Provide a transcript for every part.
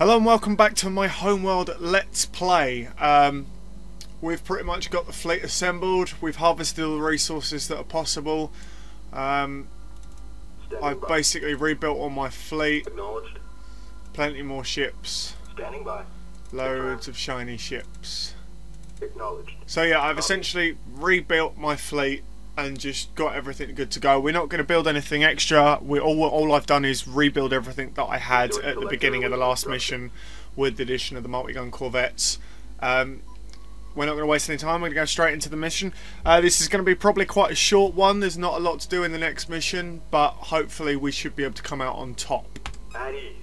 Hello and welcome back to my Homeworld Let's Play. We've pretty much got the fleet assembled. We've harvested all the resources that are possible. I've basically rebuilt all my fleet. Acknowledged. Plenty more ships. Standing by. Loads of shiny ships. Acknowledged. So yeah, I've essentially rebuilt my fleet and just got everything good to go. We're not going to build anything extra. All I've done is rebuild everything that I had at the beginning of the last mission with the addition of the multi-gun corvettes. We're not going to waste any time. We're going to go straight into the mission. This is going to be probably quite a short one. There's not a lot to do in the next mission, but hopefully we should be able to come out on top. At ease.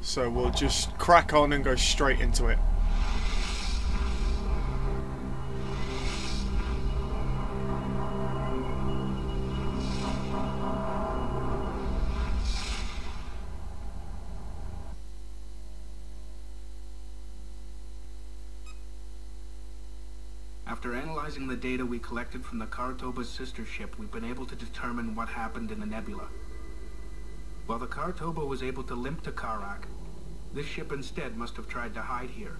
So we'll just crack on and go straight into it. After analyzing the data we collected from the Karatoba's sister ship, we've been able to determine what happened in the nebula. While the Karatoba was able to limp to Karak, this ship instead must have tried to hide here.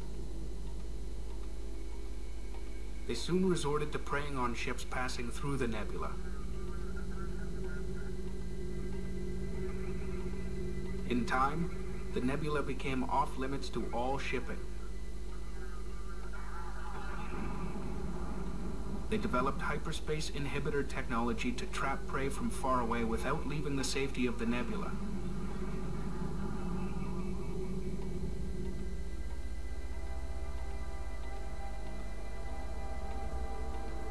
They soon resorted to preying on ships passing through the nebula. In time, the nebula became off-limits to all shipping. They developed hyperspace inhibitor technology to trap prey from far away without leaving the safety of the nebula.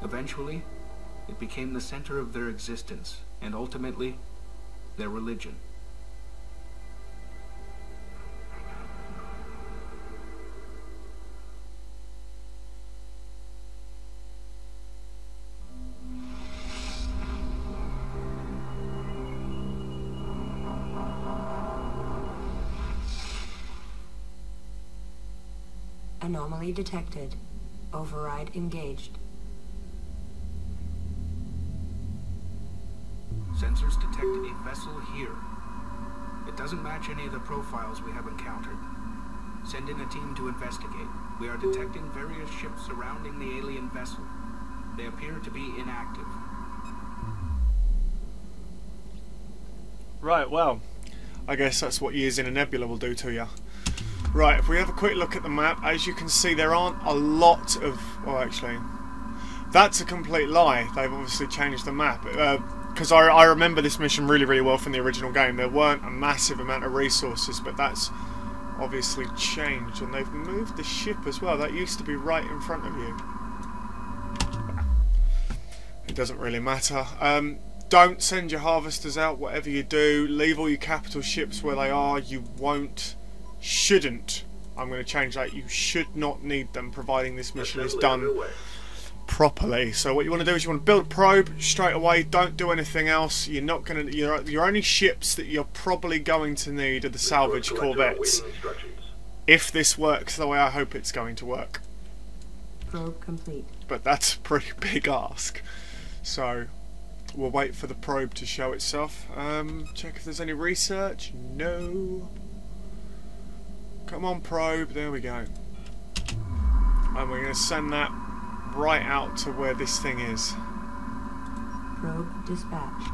Eventually, it became the center of their existence, and ultimately, their religion. Anomaly detected. Override engaged. Sensors detected a vessel here. It doesn't match any of the profiles we have encountered. Send in a team to investigate. We are detecting various ships surrounding the alien vessel. They appear to be inactive. Right, well, I guess that's what years in a nebula will do to you. Right, if we have a quick look at the map, as you can see there aren't a lot of... Oh, actually, that's a complete lie. They've obviously changed the map. Because I remember this mission really, really well from the original game. There weren't a massive amount of resources, but that's obviously changed. And they've moved the ship as well. That used to be right in front of you. It doesn't really matter. Don't send your harvesters out, whatever you do. Leave all your capital ships where they are. You won't... Shouldn't. I'm going to change that. You should not need them, providing this mission is done properly. So what you want to do is you want to build a probe straight away. Don't do anything else. You're not going to. Your only ships that you're probably going to need are the salvage corvettes. If this works the way I hope it's going to work. Probe complete. But that's a pretty big ask. So we'll wait for the probe to show itself. Check if there's any research. No. Come on, probe. There we go. And we're going to send that right out to where this thing is. Probe dispatched.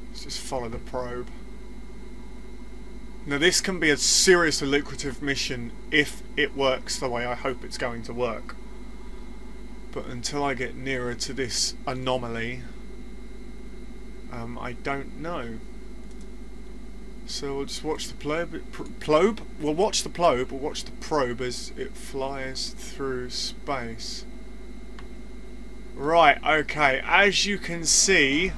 Let's just follow the probe. Now this can be a seriously lucrative mission if it works the way I hope it's going to work. But until I get nearer to this anomaly... I don't know. So we'll just watch the probe. We'll watch the probe. We'll watch the probe as it flies through space. Right. Okay. As you can see,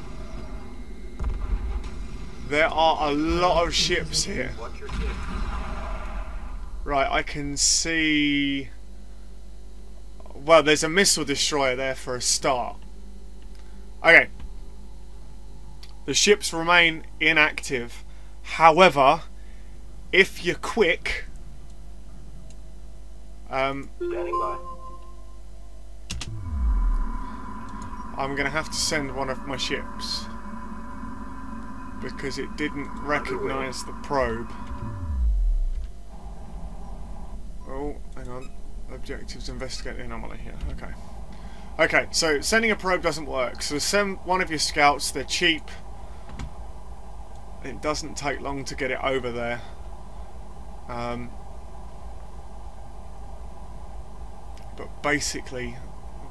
there are a lot of ships here. Right. I can see. Well, there's a missile destroyer there for a start. Okay. The ships remain inactive. However, if you're quick, Standing by. I'm going to have to send one of my ships. because it didn't recognise the probe. Oh, hang on. Objectives, investigate the anomaly here. Okay. Okay, so sending a probe doesn't work. So send one of your scouts. They're cheap. It doesn't take long to get it over there. But basically,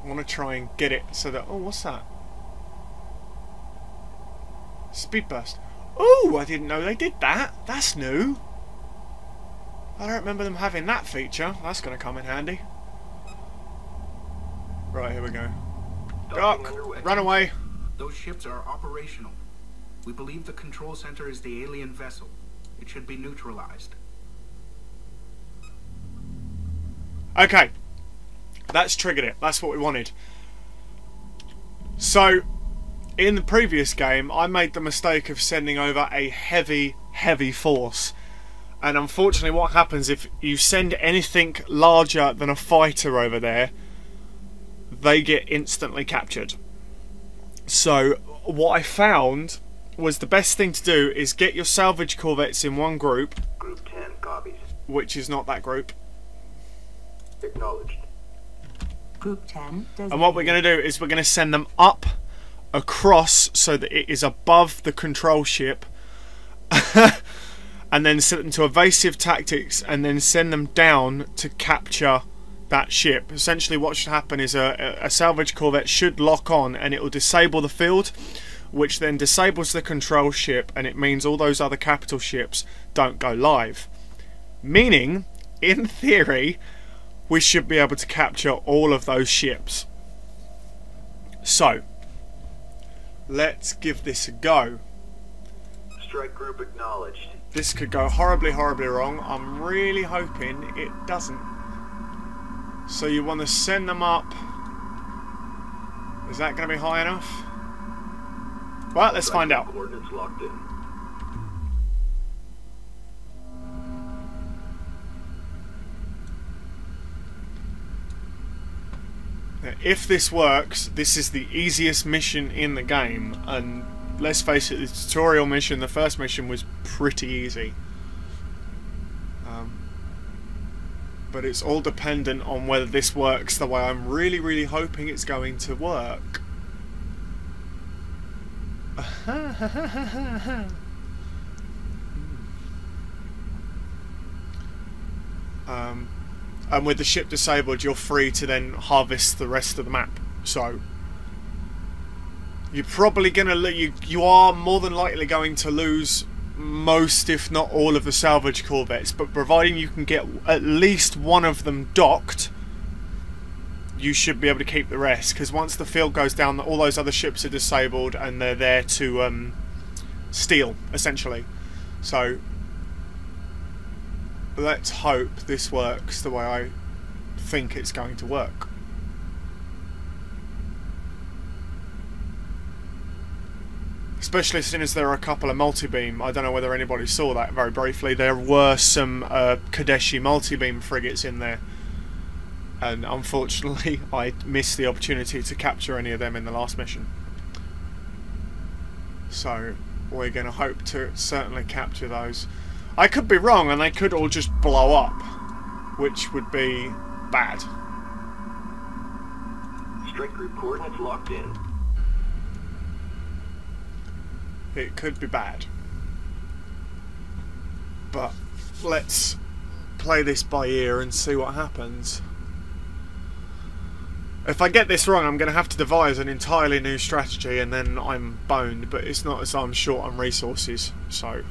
I want to try and get it so that... Oh, what's that? Speed burst. Oh, I didn't know they did that. That's new. I don't remember them having that feature. That's going to come in handy. Right, here we go. Duck! Run away! Those ships are operational. We believe the control center is the alien vessel. It should be neutralized. Okay. That's triggered it. That's what we wanted. So, in the previous game, I made the mistake of sending over a heavy, heavy force. And unfortunately, what happens if you send anything larger than a fighter over there, they get instantly captured. So, what I found was the best thing to do is get your salvage corvettes in one group. Group 10 copies. Which is not that group. Acknowledged. Group 10. And what we're going to do is we're going to send them up, across, so that it is above the control ship. And then set them to evasive tactics, and then send them down to capture that ship. Essentially what should happen is a salvage corvette should lock on, and it will disable the field, which then disables the control ship, and it means all those other capital ships don't go live. Meaning, in theory, we should be able to capture all of those ships. So, let's give this a go. Strike group acknowledged. This could go horribly, horribly wrong. I'm really hoping it doesn't. So you want to send them up. Is that going to be high enough? Well, let's find out. Coordinates locked in. If this works, this is the easiest mission in the game, and let's face it, the tutorial mission, the first mission, was pretty easy. But it's all dependent on whether this works the way I'm really, really hoping it's going to work. And with the ship disabled, you're free to then harvest the rest of the map. So you're probably gonna you are more than likely going to lose most, if not all, of the salvage corvettes. But providing you can get at least one of them docked, you should be able to keep the rest. Because once the field goes down, all those other ships are disabled, and they're there to steal, essentially. So let's hope this works the way I think it's going to work. Especially since there are a couple of multi-beam. I don't know whether anybody saw that very briefly. There were some Kadeshi multi-beam frigates in there. And unfortunately, I missed the opportunity to capture any of them in the last mission. So, we're going to hope to certainly capture those. I could be wrong, and they could all just blow up, which would be bad. Strike group coordinates locked in. It could be bad. But let's play this by ear and see what happens. If I get this wrong, I'm going to have to devise an entirely new strategy, and then I'm boned. But it's not as I'm short on resources, so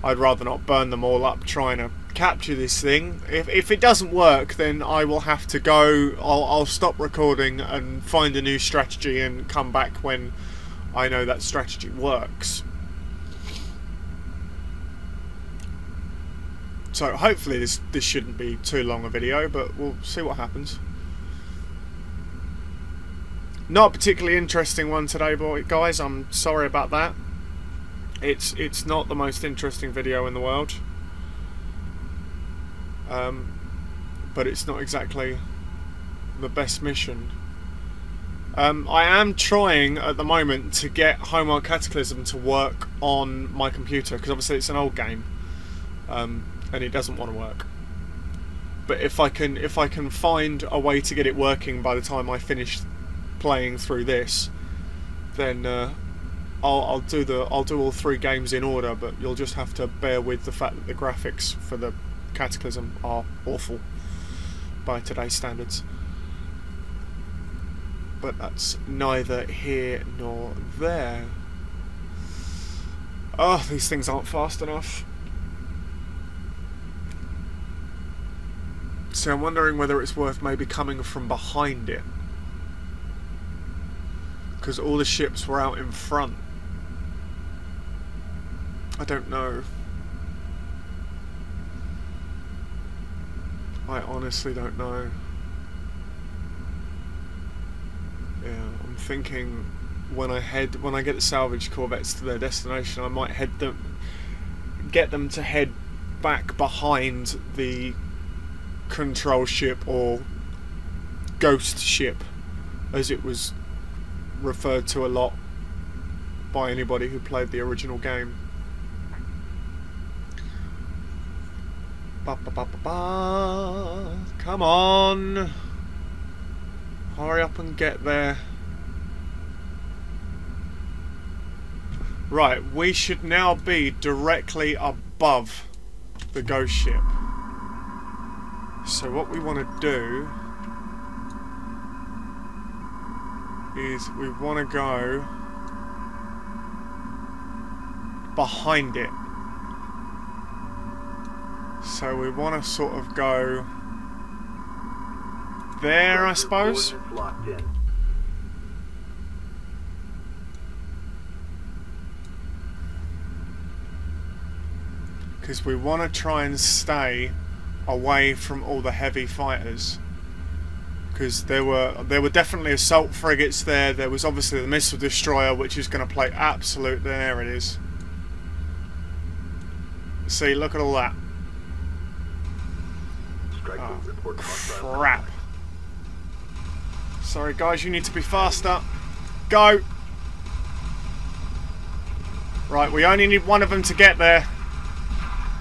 I'd rather not burn them all up trying to capture this thing. If it doesn't work, then I will have to go. I'll stop recording and find a new strategy and come back when I know that strategy works. So hopefully this shouldn't be too long a video, but we'll see what happens. Not a particularly interesting one today, guys. I'm sorry about that. It's not the most interesting video in the world. But it's not exactly the best mission. I am trying at the moment to get Homeworld Cataclysm to work on my computer, because obviously it's an old game, and it doesn't want to work. But if I can find a way to get it working by the time I finish playing through this, then I'll do all 3 games in order. But you'll just have to bear with the fact that the graphics for the Cataclysm are awful by today's standards. But that's neither here nor there. Oh, these things aren't fast enough. So I'm wondering whether it's worth maybe coming from behind it, because all the ships were out in front. I don't know. I honestly don't know. Yeah, I'm thinking when I get the salvage corvettes to their destination, I might get them to head back behind the control ship, or ghost ship as it was referred to a lot by anybody who played the original game. Ba, ba, ba, ba, ba. Come on, hurry up and get there. Right, we should now be directly above the ghost ship. So what we want to do is we want to go behind it. So we want to sort of go there, I suppose. Coordinates locked in. Because we want to try and stay away from all the heavy fighters, because there were definitely assault frigates there. There was obviously the missile destroyer, which is going to play absolute. There it is. See, look at all that. Strike Oh, group report to hostile crap. contact. Sorry guys, you need to be faster. Go. Right, we only need one of them to get there.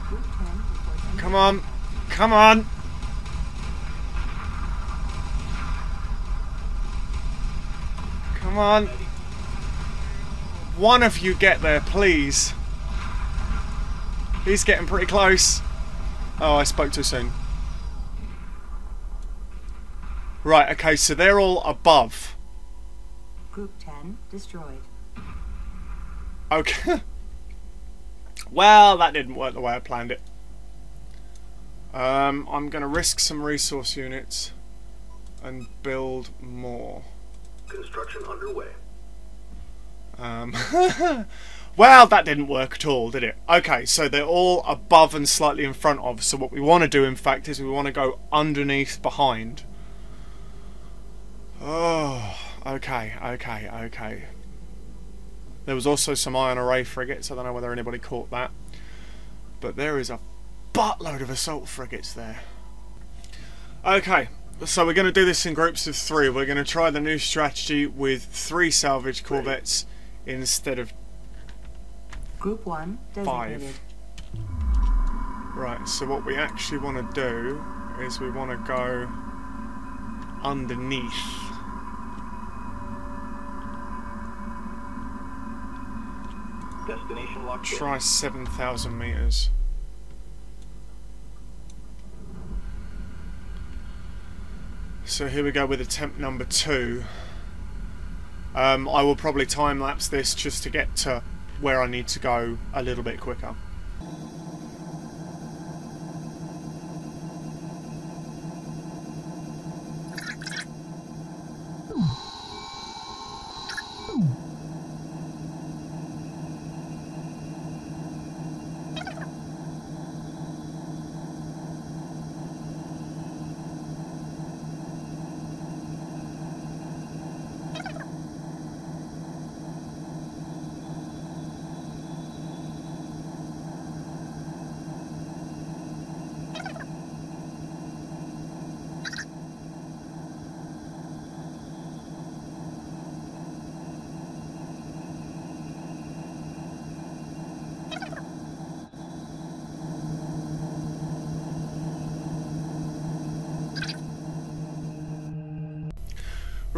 Group 10 reports enemy Come on. contact. Come on. Come on. One of you get there, please. He's getting pretty close. Oh, I spoke too soon. Right, okay, so they're all above. Group 10 destroyed. Okay. Well, that didn't work the way I planned it. I'm going to risk some resource units and build more. Construction underway. Well, that didn't work at all, did it? Okay, so they're all above and slightly in front of. So what we want to do, in fact, is we want to go underneath behind. Oh, okay. There was also some iron array frigates. I don't know whether anybody caught that. But there is a buttload of assault frigates there. Okay, so we're going to do this in groups of 3. We're going to try the new strategy with 3 salvage corvettes instead of Group 1 designated. 5. Right, so what we actually want to do is we want to go underneath. Destination locked in. Try 7,000 meters. So here we go with attempt number 2. I will probably time lapse this just to get to where I need to go a little bit quicker.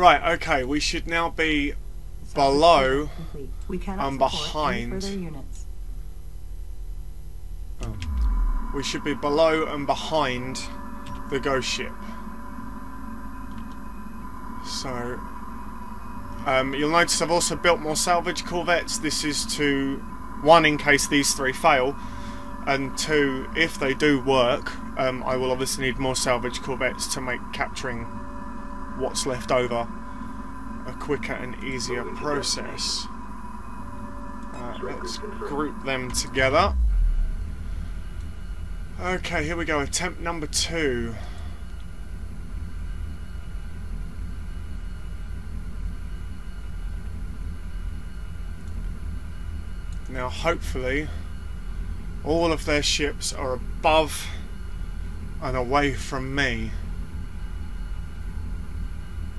Right, okay, we should now be below Complete. We cannot and support any behind. further units. We should be below and behind the ghost ship. So, you'll notice I've also built more salvage corvettes. This is to, one, in case these three fail, and two, if they do work, I will obviously need more salvage corvettes to make capturing what's left over a quicker and easier process. Let's group them together. Okay, here we go. Attempt number 2. Now, hopefully, all of their ships are above and away from me.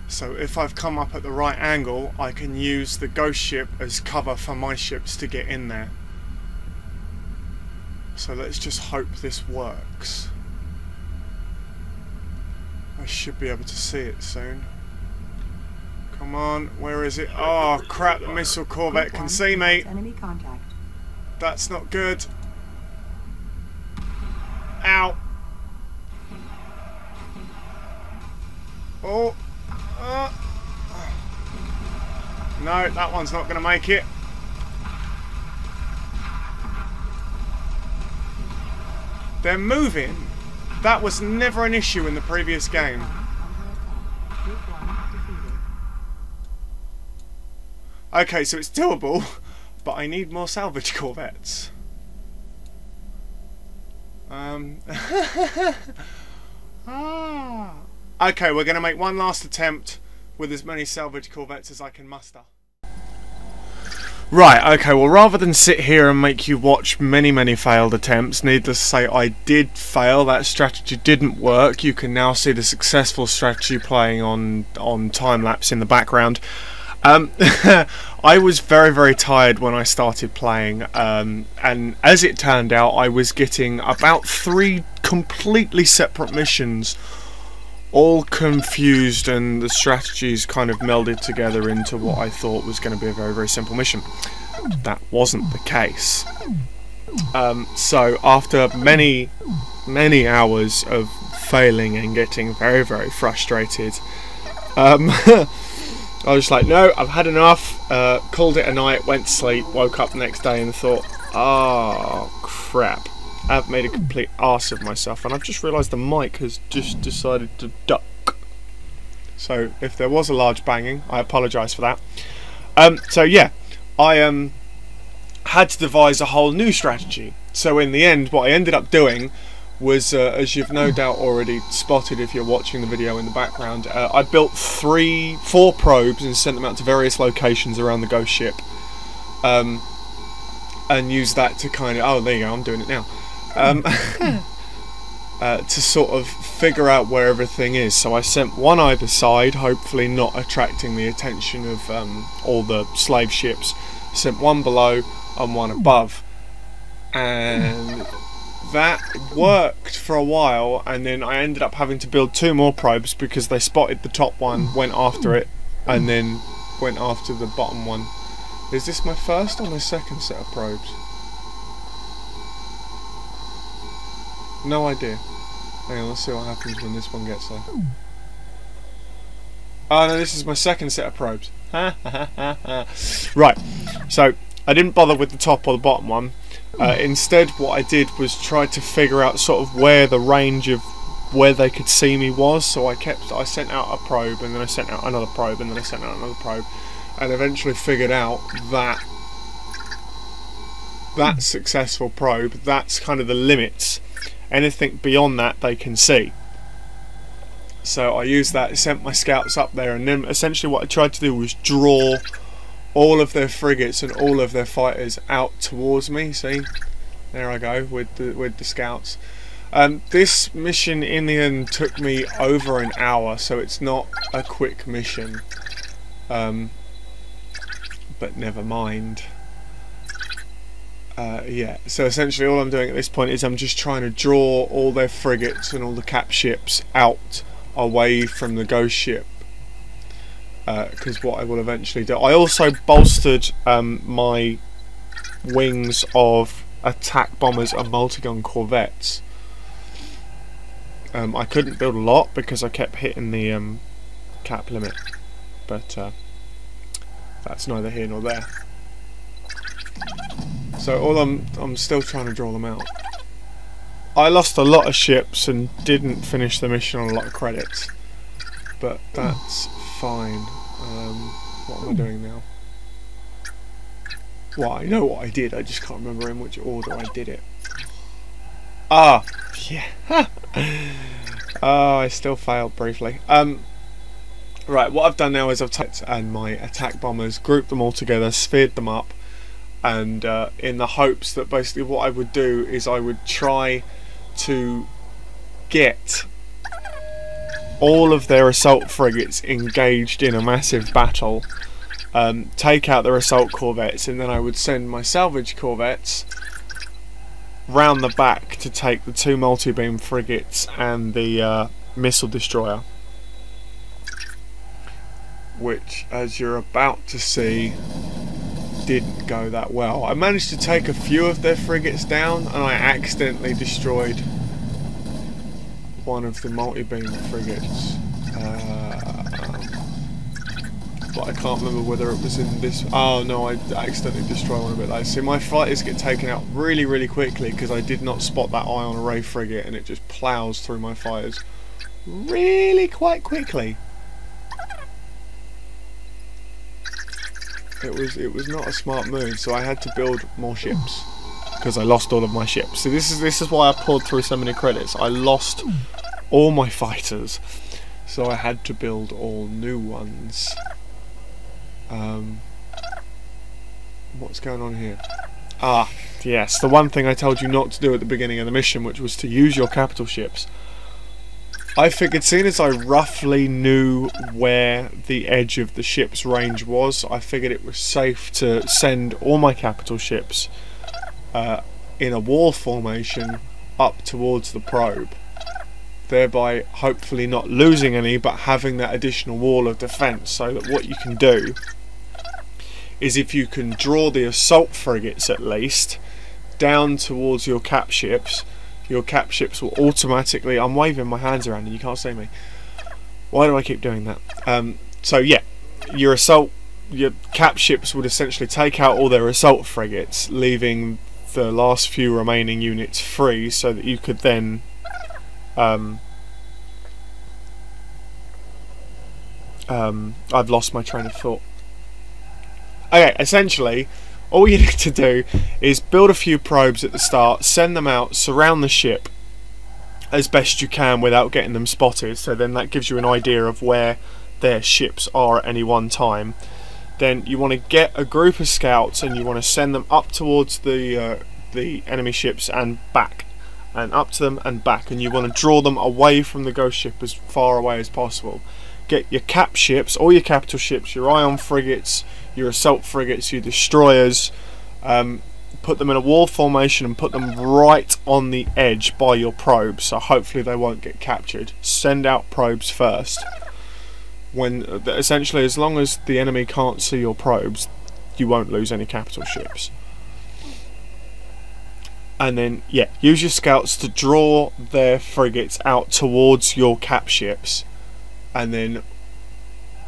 So if I've come up at the right angle, I can use the ghost ship as cover for my ships to get in there. So let's just hope this works. I should be able to see it soon. Come on, where is it? Oh crap, the missile corvette can see me. Enemy contact. That's not good. Ow. Oh. No, that one's not going to make it. They're moving. That was never an issue in the previous game. Group 1 defeated. Okay, so it's doable, but I need more salvage corvettes. Okay, we're going to make one last attempt with as many salvage corvettes as I can muster. Right, okay, well rather than sit here and make you watch many failed attempts, needless to say I did fail, that strategy didn't work. You can now see the successful strategy playing on time-lapse in the background. I was very tired when I started playing, and as it turned out I was getting about 3 completely separate missions, all confused, and the strategies kind of melded together into what I thought was going to be a very simple mission. That wasn't the case. So after many hours of failing and getting very frustrated, I was like, no, I've had enough, called it a night, went to sleep, woke up the next day and thought, oh crap, I've made a complete arse of myself, and I've just realised the mic has just decided to duck. So if there was a large banging, I apologise for that. So yeah, I had to devise a whole new strategy. So in the end, what I ended up doing was, as you've no doubt already spotted if you're watching the video in the background, I built 4 probes and sent them out to various locations around the ghost ship, and used that to kind of, oh there you go, I'm doing it now, to sort of figure out where everything is. So I sent one either side, hopefully not attracting the attention of all the slave ships, sent one below and one above, and that worked for a while, and then I ended up having to build 2 more probes because they spotted the top one, went after it, and then went after the bottom one. Is this my first or my second set of probes? No idea. Hang on, let's see what happens when this one gets there. Oh no, this is my second set of probes. Right, so I didn't bother with the top or the bottom one. Instead what I did was try to figure out sort of where the range of where they could see me was. So I sent out a probe, and then I sent out another probe, and then I sent out another probe, and eventually figured out that that successful probe, that's kind of the limits. Anything beyond that they can see. So I used that, sent my scouts up there, and then essentially what I tried to do was draw all of their frigates and all of their fighters out towards me. See, there I go with the scouts. This mission in the end took me over an hour, so it's not a quick mission, but never mind. Yeah, so essentially all I'm doing at this point is I'm just trying to draw all their frigates and all the cap ships out away from the ghost ship, because what I will eventually do. I also bolstered my wings of attack bombers and multi-gun corvettes. I couldn't build a lot because I kept hitting the cap limit, but that's neither here nor there. So all I'm still trying to draw them out. I lost a lot of ships and didn't finish the mission on a lot of credits, but that's fine. What am I doing now? Well, I know what I did, I just can't remember in which order I did it. Ah, yeah. Oh, I still failed briefly. Right, what I've done now is I've taken and my attack bombers, grouped them all together, sphered them up, and in the hopes that basically what I would do is I would try to get all of their assault frigates engaged in a massive battle, take out their assault corvettes, and then I would send my salvage corvettes round the back to take the 2 multi-beam frigates and the missile destroyer, which, as you're about to see, didn't go that well. I managed to take a few of their frigates down, and I accidentally destroyed one of the multi-beam frigates, but I can't remember whether it was in this. Oh no, I accidentally destroyed one a bit later. See, my fighters get taken out really, really quickly because I did not spot that ion array frigate, and it just plows through my fighters really quite quickly. It was not a smart move, so I had to build more ships because I lost all of my ships. So this is why I poured through so many credits. I lost all my fighters, so I had to build all new ones. What's going on here? Ah, yes, the one thing I told you not to do at the beginning of the mission, which was to use your capital ships. I figured, seeing as I roughly knew where the edge of the ship's range was, I figured it was safe to send all my capital ships in a wall formation up towards the probe, thereby hopefully not losing any but having that additional wall of defence, so that what you can do is, if you can draw the assault frigates at least down towards your cap ships will automatically... I'm waving my hands around and you can't see me. Why do I keep doing that? So yeah, your cap ships would essentially take out all their assault frigates, leaving the last few remaining units free, so that you could then I've lost my train of thought. Okay, essentially all you need to do is build a few probes at the start, send them out, surround the ship as best you can without getting them spotted, so then that gives you an idea of where their ships are at any one time. Then you want to get a group of scouts and you want to send them up towards the enemy ships and back, and up to them and back, and you want to draw them away from the ghost ship as far away as possible. Get your cap ships, all your capital ships, your ion frigates, your assault frigates, your destroyers, put them in a wall formation and put them right on the edge by your probes, so hopefully they won't get captured. Send out probes first. When essentially, as long as the enemy can't see your probes, you won't lose any capital ships. And then, yeah, use your scouts to draw their frigates out towards your cap ships, and then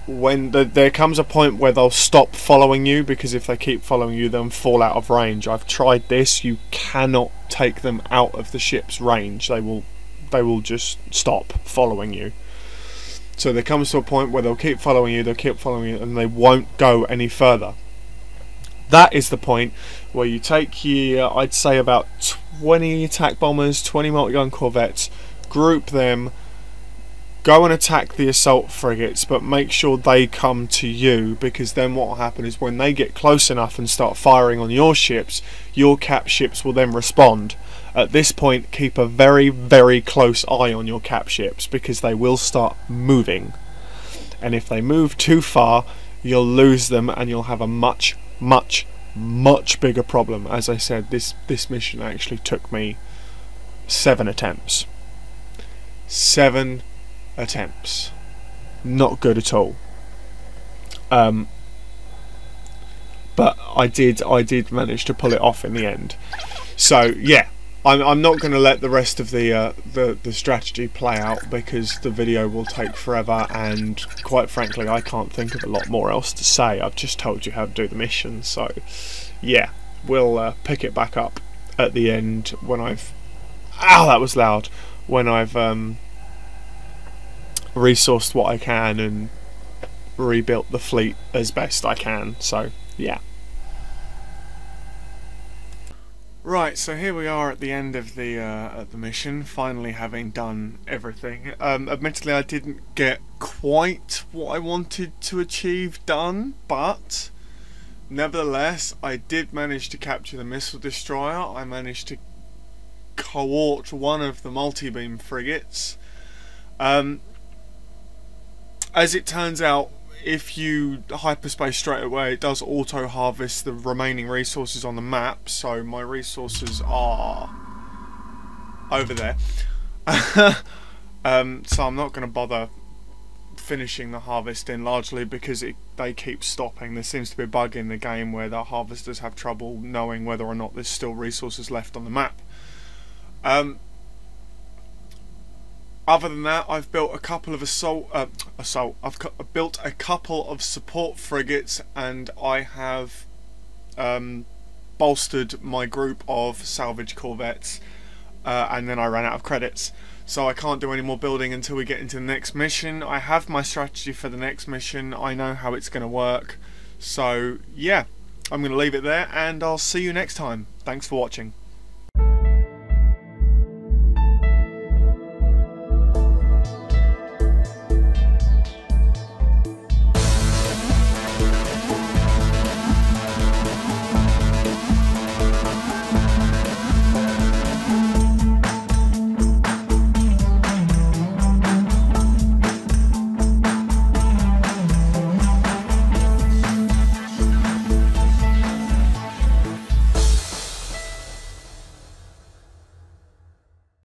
when there comes a point where they'll stop following you, because if they keep following you, they'll fall out of range. I've tried this. You cannot take them out of the ship's range. They will just stop following you. So there comes to a point where they'll keep following you, and they won't go any further. That is the point where you take your, I'd say about 20 attack bombers, 20 multi-gun corvettes, group them, go and attack the assault frigates, but make sure they come to you, because then what will happen is when they get close enough and start firing on your ships, your cap ships will then respond. At this point, keep a very, very close eye on your cap ships, because they will start moving. And if they move too far, you'll lose them and you'll have a much, much, much bigger problem. As I said, this mission actually took me 7 attempts. 7 attempts. Not good at all. But I did manage to pull it off in the end. So yeah, I'm not going to let the rest of the strategy play out, because the video will take forever, and quite frankly I can't think of a lot more else to say. I've just told you how to do the mission, so yeah, we'll pick it back up at the end when I've that was loud, when I've resourced what I can and rebuilt the fleet as best I can. So yeah. Right, so here we are at the end of the mission, finally having done everything. Admittedly, I didn't get quite what I wanted to achieve done, but nevertheless, I did manage to capture the missile destroyer. I managed to cohort one of the multi-beam frigates. As it turns out, if you hyperspace straight away, it does auto harvest the remaining resources on the map, so my resources are over there. So I'm not going to bother finishing the harvesting, largely because they keep stopping. There seems to be a bug in the game where the harvesters have trouble knowing whether or not there's still resources left on the map. Other than that, I've built a couple of I've built a couple of support frigates, and I have bolstered my group of salvage corvettes, and then I ran out of credits, so I can't do any more building until we get into the next mission. I have my strategy for the next mission. I know how it's going to work. So yeah, I'm going to leave it there, and I'll see you next time. Thanks for watching.